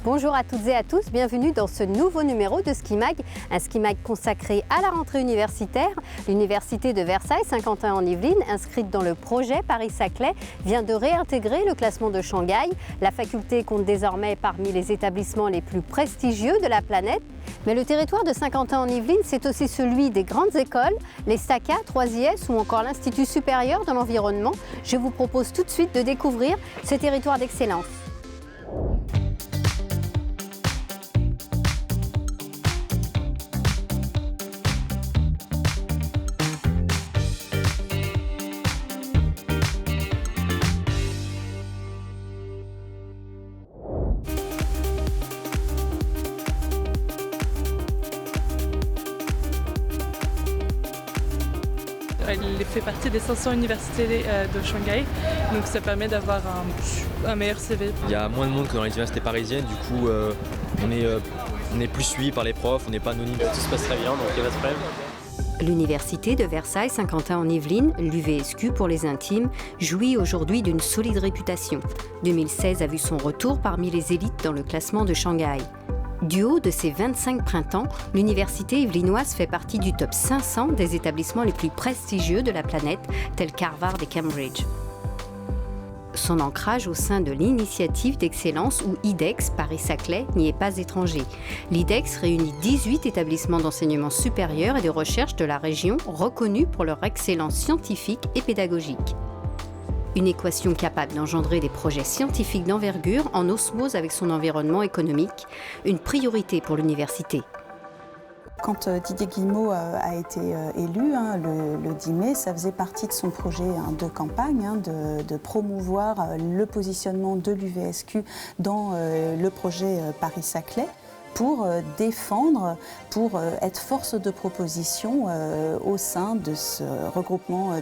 Bonjour à toutes et à tous, bienvenue dans ce nouveau numéro de Ski Mag, un Ski Mag consacré à la rentrée universitaire. L'Université de Versailles, Saint-Quentin-en-Yvelines, inscrite dans le projet Paris-Saclay, vient de réintégrer le classement de Shanghai. La faculté compte désormais parmi les établissements les plus prestigieux de la planète. Mais le territoire de Saint-Quentin-en-Yvelines, c'est aussi celui des grandes écoles, les STACA, 3IS ou encore l'Institut supérieur de l'environnement. Je vous propose tout de suite de découvrir ce territoire d'excellence. Elle fait partie des 500 universités de Shanghai, donc ça permet d'avoir un meilleur CV. Il y a moins de monde que dans les universités parisiennes, du coup on est plus suivi par les profs, on n'est pas anonyme. Tout se passe très bien, donc il n'y a pas de problème. L'Université de Versailles, Saint-Quentin-en-Yvelines, l'UVSQ pour les intimes, jouit aujourd'hui d'une solide réputation. 2016 a vu son retour parmi les élites dans le classement de Shanghai. Du haut de ses 25 printemps, l'université yvelinoise fait partie du top 500 des établissements les plus prestigieux de la planète, tels qu'Harvard et Cambridge. Son ancrage au sein de l'initiative d'excellence ou IDEX Paris-Saclay n'y est pas étranger. L'IDEX réunit 18 établissements d'enseignement supérieur et de recherche de la région reconnus pour leur excellence scientifique et pédagogique. Une équation capable d'engendrer des projets scientifiques d'envergure en osmose avec son environnement économique, une priorité pour l'université. Quand Didier Guillemot a été élu le 10 mai, ça faisait partie de son projet de campagne de promouvoir le positionnement de l'UVSQ dans le projet Paris-Saclay pour défendre, pour être force de proposition au sein de ce regroupement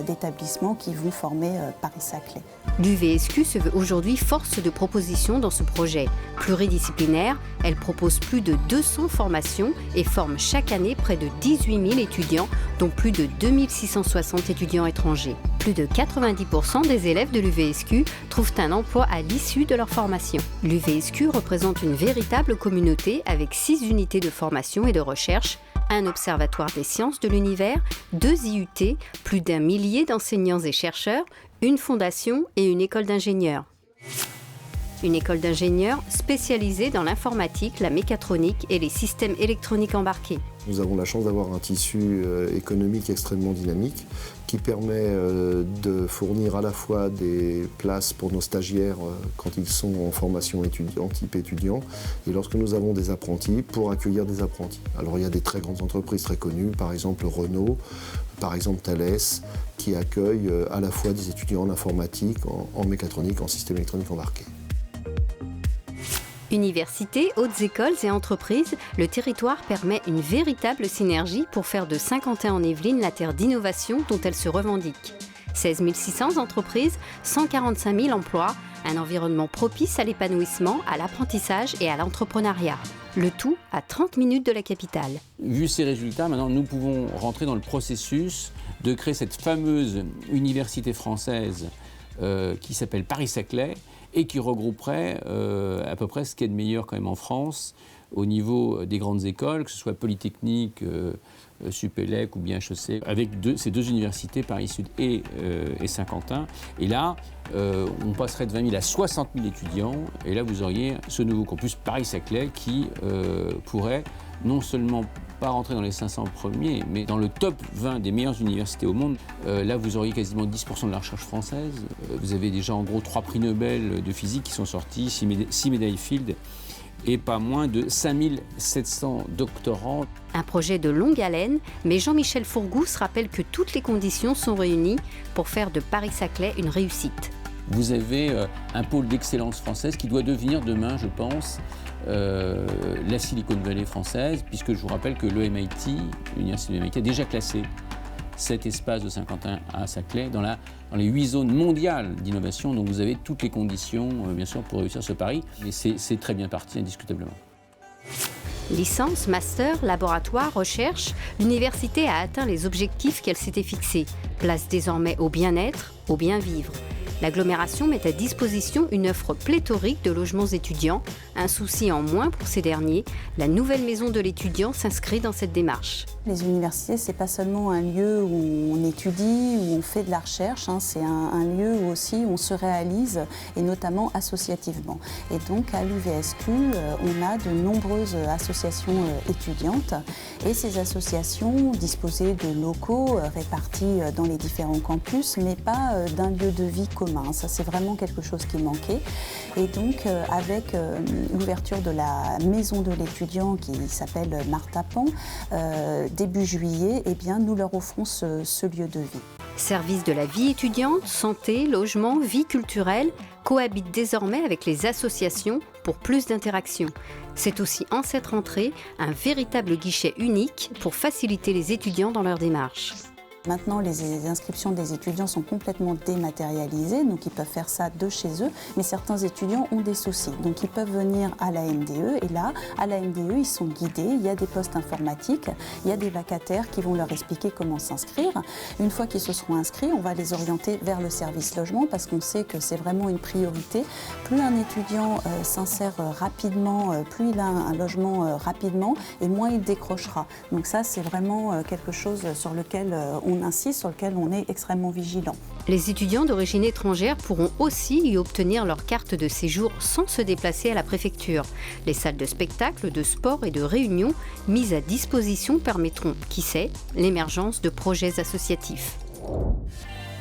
d'établissements qui vont former Paris-Saclay. L'UVSQ se veut aujourd'hui force de proposition dans ce projet. Pluridisciplinaire, elle propose plus de 200 formations et forme chaque année près de 18 000 étudiants, dont plus de 2660 étudiants étrangers. Plus de 90% des élèves de l'UVSQ trouvent un emploi à l'issue de leur formation. L'UVSQ représente une véritable communauté avec 6 unités de formation et de recherche, un observatoire des sciences de l'univers, 2 IUT, plus d'1 millier d'enseignants et chercheurs, une fondation et une école d'ingénieurs. Une école d'ingénieurs spécialisée dans l'informatique, la mécatronique et les systèmes électroniques embarqués. Nous avons la chance d'avoir un tissu économique extrêmement dynamique qui permet de fournir à la fois des places pour nos stagiaires quand ils sont en formation type étudiant et lorsque nous avons des apprentis pour accueillir des apprentis. Alors il y a des très grandes entreprises très connues, par exemple Renault, par exemple Thales, qui accueillent à la fois des étudiants en informatique, en mécatronique, en système électronique embarqué. Universités, hautes écoles et entreprises, le territoire permet une véritable synergie pour faire de Saint-Quentin-en-Yvelines la terre d'innovation dont elle se revendique. 16 600 entreprises, 145 000 emplois, un environnement propice à l'épanouissement, à l'apprentissage et à l'entrepreneuriat. Le tout à 30 minutes de la capitale. Vu ces résultats, maintenant nous pouvons rentrer dans le processus de créer cette fameuse université française qui s'appelle Paris-Saclay et qui regrouperait à peu près ce qu'il y a de meilleur quand même en France au niveau des grandes écoles, que ce soit Polytechnique, Supélec ou bien HEC, avec ces 2 universités, Paris-Sud et Saint-Quentin. Et là, on passerait de 20 000 à 60 000 étudiants, et là vous auriez ce nouveau campus Paris-Saclay qui pourrait non seulement pas rentrer dans les 500 premiers, mais dans le top 20 des meilleures universités au monde. Là, vous auriez quasiment 10% de la recherche française. Vous avez déjà en gros 3 prix Nobel de physique qui sont sortis, 6 médailles Fields et pas moins de 5700 doctorants. Un projet de longue haleine, mais Jean-Michel Fourgousse rappelle que toutes les conditions sont réunies pour faire de Paris-Saclay une réussite. Vous avez un pôle d'excellence française qui doit devenir demain, je pense, la Silicon Valley française, puisque je vous rappelle que le MIT, l'université de MIT, a déjà classé cet espace de Saint-Quentin à Saclay dans les 8 zones mondiales d'innovation. Donc vous avez toutes les conditions, bien sûr, pour réussir ce pari. Mais c'est très bien parti, indiscutablement. Licence, master, laboratoire, recherche, l'université a atteint les objectifs qu'elle s'était fixés. Place désormais au bien-être, au bien-vivre. L'agglomération met à disposition une offre pléthorique de logements étudiants. Un souci en moins pour ces derniers, la nouvelle maison de l'étudiant s'inscrit dans cette démarche. Les universités, ce n'est pas seulement un lieu où on étudie, où on fait de la recherche, c'est un lieu où aussi on se réalise, et notamment associativement. Et donc à l'UVSQ, on a de nombreuses associations étudiantes, et ces associations disposaient de locaux répartis dans les différents campus, mais pas d'un lieu de vie commun. Ça, c'est vraiment quelque chose qui manquait. Et donc avec l'ouverture de la maison de l'étudiant qui s'appelle Martapan, début juillet, nous leur offrons ce lieu de vie. Services de la vie étudiante, santé, logement, vie culturelle cohabitent désormais avec les associations pour plus d'interactions. C'est aussi en cette rentrée un véritable guichet unique pour faciliter les étudiants dans leur démarche. Maintenant, les inscriptions des étudiants sont complètement dématérialisées, donc ils peuvent faire ça de chez eux, mais certains étudiants ont des soucis. Donc ils peuvent venir à la MDE, et là, à la MDE, ils sont guidés, il y a des postes informatiques, il y a des vacataires qui vont leur expliquer comment s'inscrire. Une fois qu'ils se seront inscrits, on va les orienter vers le service logement, parce qu'on sait que c'est vraiment une priorité. Plus un étudiant s'insère rapidement, plus il a un logement rapidement, et moins il décrochera. Donc ça, c'est vraiment quelque chose sur lequel on insiste, sur lequel on est extrêmement vigilant. Les étudiants d'origine étrangère pourront aussi y obtenir leur carte de séjour sans se déplacer à la préfecture. Les salles de spectacle, de sport et de réunion mises à disposition permettront, qui sait, l'émergence de projets associatifs.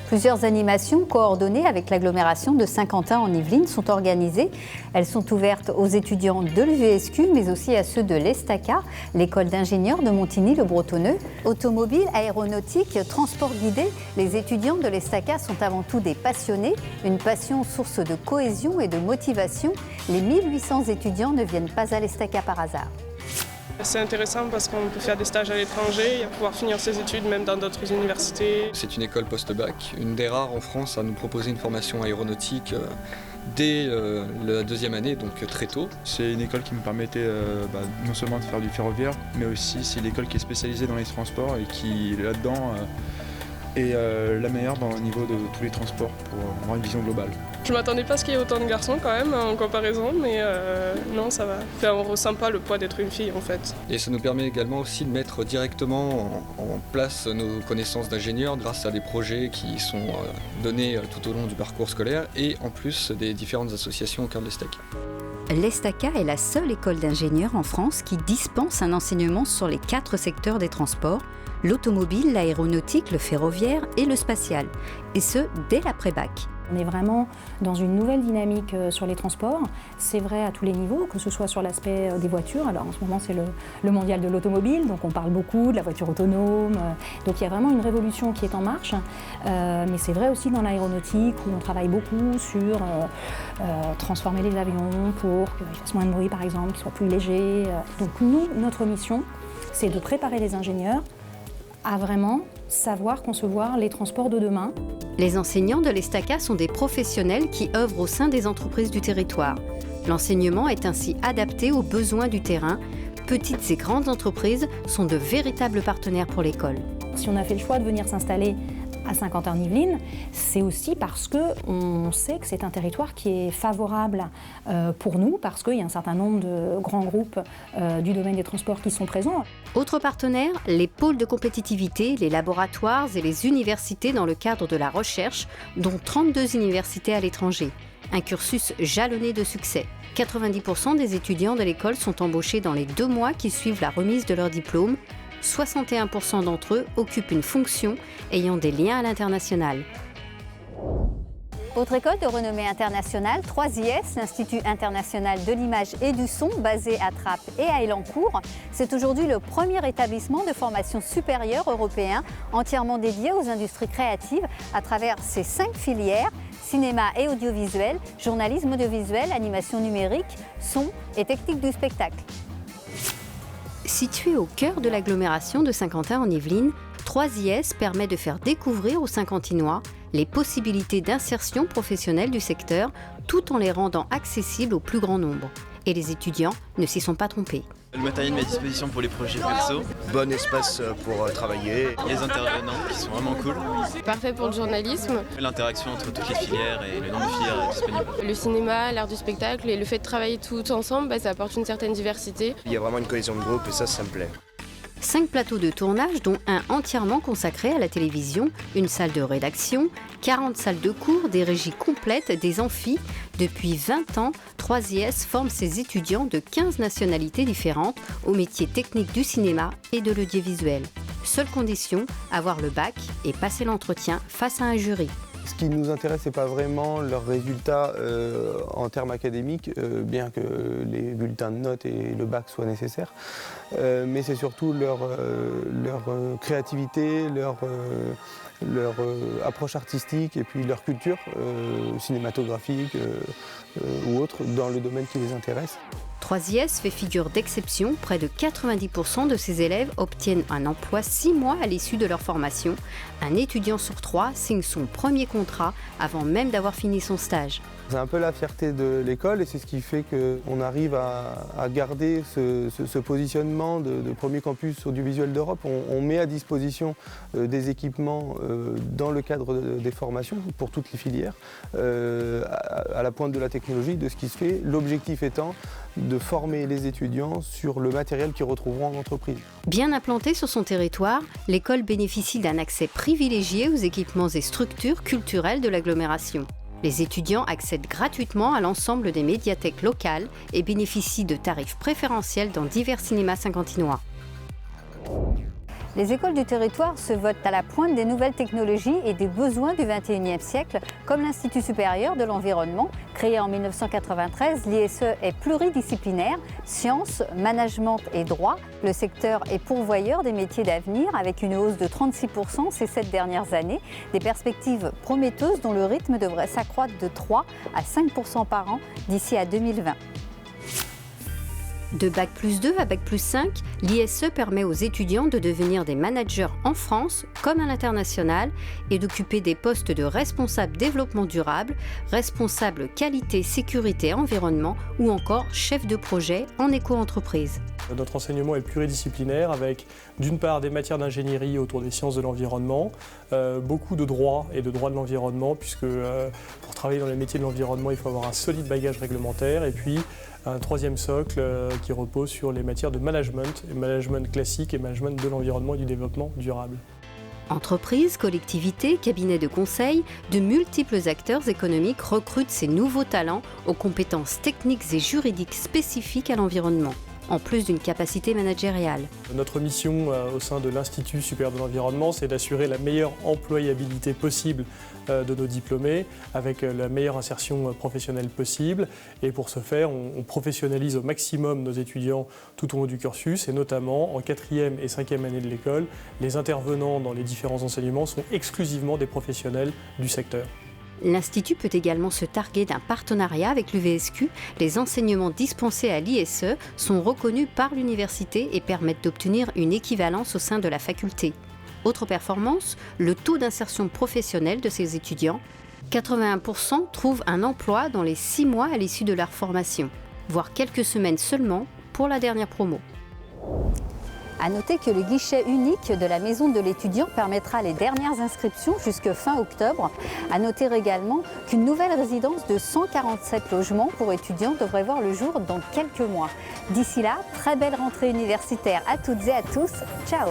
Plusieurs animations coordonnées avec l'agglomération de Saint-Quentin en Yvelines sont organisées. Elles sont ouvertes aux étudiants de l'UVSQ, mais aussi à ceux de l'ESTACA, l'école d'ingénieurs de Montigny-le-Bretonneux. Automobile, aéronautique, transport guidé, les étudiants de l'ESTACA sont avant tout des passionnés, une passion source de cohésion et de motivation. Les 1800 étudiants ne viennent pas à l'ESTACA par hasard. C'est intéressant parce qu'on peut faire des stages à l'étranger et pouvoir finir ses études même dans d'autres universités. C'est une école post-bac, une des rares en France à nous proposer une formation aéronautique dès la deuxième année, donc très tôt. C'est une école qui me permettait non seulement de faire du ferroviaire, mais aussi c'est l'école qui est spécialisée dans les transports et qui, là-dedans, est la meilleure au niveau de tous les transports pour avoir une vision globale. Je ne m'attendais pas à ce qu'il y ait autant de garçons quand même en comparaison, mais non, ça va. Enfin, on ne ressent pas le poids d'être une fille en fait. Et ça nous permet également aussi de mettre directement en place nos connaissances d'ingénieurs grâce à des projets qui sont donnés tout au long du parcours scolaire et en plus des différentes associations au cœur de l'ESTACA. L'ESTACA est la seule école d'ingénieurs en France qui dispense un enseignement sur les 4 secteurs des transports, l'automobile, l'aéronautique, le ferroviaire et le spatial, et ce, dès l'après-bac. On est vraiment dans une nouvelle dynamique sur les transports. C'est vrai à tous les niveaux, que ce soit sur l'aspect des voitures. Alors en ce moment, c'est le mondial de l'automobile, donc on parle beaucoup de la voiture autonome. Donc il y a vraiment une révolution qui est en marche. Mais c'est vrai aussi dans l'aéronautique, où on travaille beaucoup sur transformer les avions pour qu'ils fassent moins de bruit, par exemple, qu'ils soient plus légers. Donc nous, notre mission, c'est de préparer les ingénieurs à vraiment savoir concevoir les transports de demain. Les enseignants de l'ESTACA sont des professionnels qui œuvrent au sein des entreprises du territoire. L'enseignement est ainsi adapté aux besoins du terrain. Petites et grandes entreprises sont de véritables partenaires pour l'école. Si on a fait le choix de venir s'installer à Saint-Quentin-en-Yvelines, c'est aussi parce qu'on sait que c'est un territoire qui est favorable pour nous, parce qu'il y a un certain nombre de grands groupes du domaine des transports qui sont présents. Autres partenaires, les pôles de compétitivité, les laboratoires et les universités dans le cadre de la recherche, dont 32 universités à l'étranger. Un cursus jalonné de succès. 90% des étudiants de l'école sont embauchés dans les 2 mois qui suivent la remise de leur diplôme. 61% d'entre eux occupent une fonction ayant des liens à l'international. Autre école de renommée internationale, 3IS, l'Institut international de l'image et du son, basé à Trappes et à Elancourt. C'est aujourd'hui le premier établissement de formation supérieure européen entièrement dédié aux industries créatives à travers ses 5 filières, cinéma et audiovisuel, journalisme audiovisuel, animation numérique, son et technique du spectacle. Situé au cœur de l'agglomération de Saint-Quentin en Yvelines, 3IS permet de faire découvrir aux Saint-Quentinois les possibilités d'insertion professionnelle du secteur tout en les rendant accessibles au plus grand nombre. Et les étudiants ne s'y sont pas trompés. Le matériel mis à disposition pour les projets perso. Bon espace pour travailler. Les intervenants qui sont vraiment cool. Parfait pour le journalisme. L'interaction entre toutes les filières et le nombre de filières disponibles. Le cinéma, l'art du spectacle et le fait de travailler tout ensemble, ça apporte une certaine diversité. Il y a vraiment une cohésion de groupe et ça me plaît. 5 plateaux de tournage, dont un entièrement consacré à la télévision, une salle de rédaction, 40 salles de cours, des régies complètes, des amphis. Depuis 20 ans, 3IS forme ses étudiants de 15 nationalités différentes aux métiers techniques du cinéma et de l'audiovisuel. Seule condition, avoir le bac et passer l'entretien face à un jury. Ce qui nous intéresse, ce n'est pas vraiment leurs résultats en termes académiques, bien que les bulletins de notes et le bac soient nécessaires, mais c'est surtout leur créativité, leur approche artistique et puis leur culture cinématographique ou autre dans le domaine qui les intéresse. 3IS fait figure d'exception, près de 90% de ses élèves obtiennent un emploi 6 mois à l'issue de leur formation. Un étudiant sur 3 signe son premier contrat avant même d'avoir fini son stage. C'est un peu la fierté de l'école et c'est ce qui fait qu'on arrive à garder ce positionnement de premier campus audiovisuel d'Europe. On met à disposition des équipements dans le cadre des formations pour toutes les filières, à la pointe de la technologie, de ce qui se fait. L'objectif étant de former les étudiants sur le matériel qu'ils retrouveront en entreprise. Bien implantée sur son territoire, l'école bénéficie d'un accès privilégié aux équipements et structures culturelles de l'agglomération. Les étudiants accèdent gratuitement à l'ensemble des médiathèques locales et bénéficient de tarifs préférentiels dans divers cinémas saint-quentinois. Les écoles du territoire se veulent à la pointe des nouvelles technologies et des besoins du XXIe siècle, comme l'Institut supérieur de l'environnement. Créé en 1993, l'ISE est pluridisciplinaire, sciences, management et droit. Le secteur est pourvoyeur des métiers d'avenir avec une hausse de 36% ces 7 dernières années. Des perspectives prometteuses dont le rythme devrait s'accroître de 3 à 5% par an d'ici à 2020. De Bac+2 à Bac+5, l'ISE permet aux étudiants de devenir des managers en France comme à l'international et d'occuper des postes de responsable développement durable, responsable qualité, sécurité, environnement ou encore chef de projet en éco-entreprise. Notre enseignement est pluridisciplinaire avec d'une part des matières d'ingénierie autour des sciences de l'environnement, beaucoup de droit et de droit de l'environnement puisque pour travailler dans les métiers de l'environnement il faut avoir un solide bagage réglementaire et puis un troisième socle qui repose sur les matières de management classique et management de l'environnement et du développement durable. Entreprises, collectivités, cabinets de conseil, de multiples acteurs économiques recrutent ces nouveaux talents aux compétences techniques et juridiques spécifiques à l'environnement, en plus d'une capacité managériale. Notre mission au sein de l'Institut supérieur de l'environnement, c'est d'assurer la meilleure employabilité possible de nos diplômés, avec la meilleure insertion professionnelle possible. Et pour ce faire, on professionnalise au maximum nos étudiants tout au long du cursus, et notamment en 4e et 5e année de l'école, les intervenants dans les différents enseignements sont exclusivement des professionnels du secteur. L'Institut peut également se targuer d'un partenariat avec l'UVSQ. Les enseignements dispensés à l'ISE sont reconnus par l'université et permettent d'obtenir une équivalence au sein de la faculté. Autre performance, le taux d'insertion professionnelle de ces étudiants. 81% trouvent un emploi dans les 6 mois à l'issue de leur formation, voire quelques semaines seulement pour la dernière promo. À noter que le guichet unique de la maison de l'étudiant permettra les dernières inscriptions jusque fin octobre. À noter également qu'une nouvelle résidence de 147 logements pour étudiants devrait voir le jour dans quelques mois. D'ici là, très belle rentrée universitaire à toutes et à tous. Ciao!